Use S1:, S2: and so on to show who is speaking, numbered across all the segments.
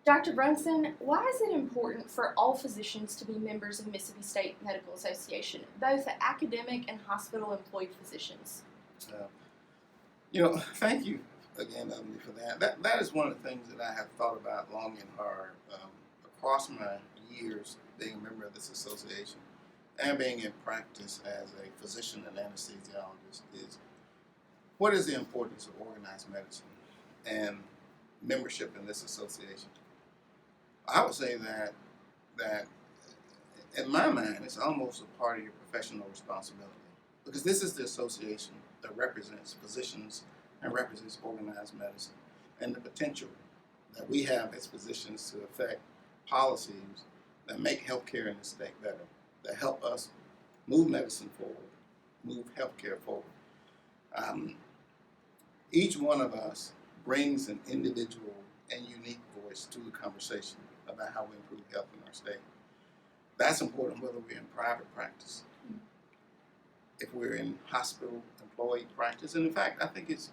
S1: Dr. Brunson, why is it important for all physicians to be members of Mississippi State Medical Association, both academic and hospital employed physicians?
S2: Thank you again, Emily, for that. That is one of the things that I have thought about long and hard across my years being a member of this association and being in practice as a physician and anesthesiologist is what is the importance of organized medicine and membership in this association? I would say that in my mind, it's almost a part of your professional responsibility because this is the association that represents physicians and represents organized medicine and the potential that we have as physicians to affect policies that make healthcare in the state better, that help us move medicine forward, move healthcare forward. Each one of us brings an individual and unique voice to the conversation about how we improve health in our state. That's important whether we're in private practice, if we're in hospital employee practice, and in fact, I think it's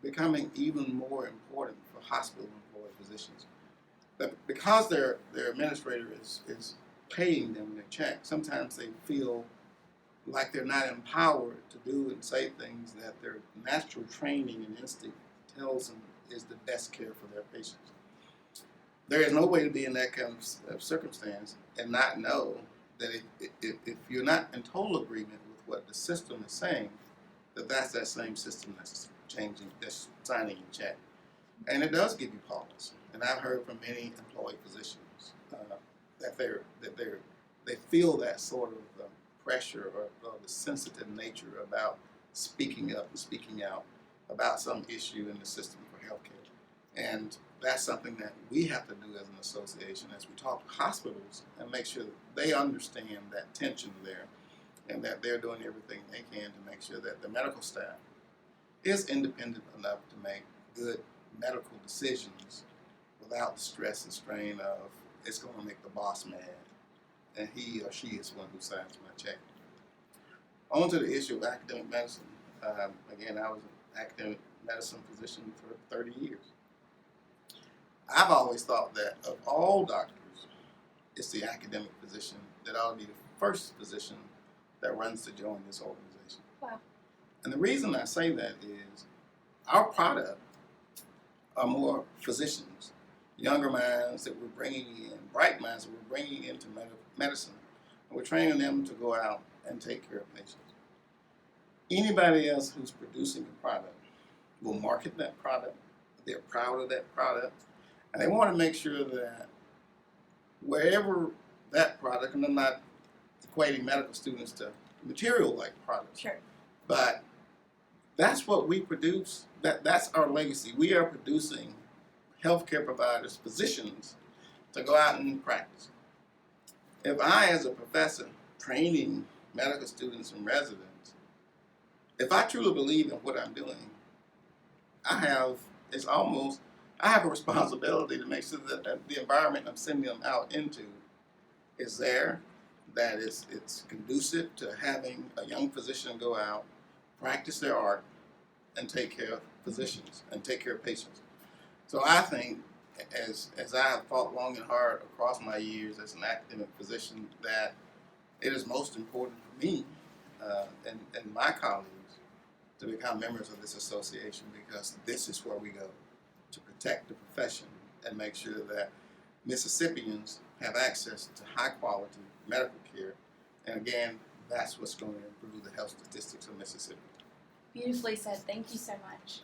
S2: becoming even more important for hospital employed physicians. But because their administrator is paying them their check, sometimes they feel like they're not empowered to do and say things that their natural training and instinct tells them is the best care for their patients. There is no way to be in that kind of circumstance and not know that if you're not in total agreement with what the system is saying, that's that same system that's changing, that's signing your check. And it does give you pause. And I've heard from many employed physicians that they feel that sort of pressure or the sensitive nature about speaking up and speaking out about some issue in the system for healthcare. And that's something that we have to do as an association as we talk to hospitals and make sure that they understand that tension there and that they're doing everything they can to make sure that the medical staff is independent enough to make good medical decisions without the stress and strain of it's going to make the boss mad and he or she is one who signs my check. On to the issue of academic medicine. Again, I was an academic medicine physician for 30 years. I've always thought that of all doctors, it's the academic physician that ought to be the first physician that runs to join this organization.
S1: Wow.
S2: And the reason I say that is our product are more physicians, younger minds that we're bringing in, bright minds that we're bringing into medicine, and we're training them to go out and take care of patients. Anybody else who's producing a product will market that product. They're proud of that product. And they want to make sure that wherever that product, and I'm not equating medical students to material-like products,
S1: Sure.
S2: but that's what we produce. That's our legacy. We are producing healthcare providers, physicians, to go out and practice. If I, as a professor, training medical students and residents, if I truly believe in what I'm doing, I have a responsibility to make sure that the environment I'm sending them out into is there, that it's conducive to having a young physician go out, practice their art, and take care of physicians and take care of patients. So I think, as I have fought long and hard across my years as an academic physician, that it is most important for me and my colleagues to become members of this association because this is where we go to protect the profession and make sure that Mississippians have access to high quality medical care. And again, that's what's going to improve the health statistics of Mississippi.
S1: Beautifully said. Thank you so much.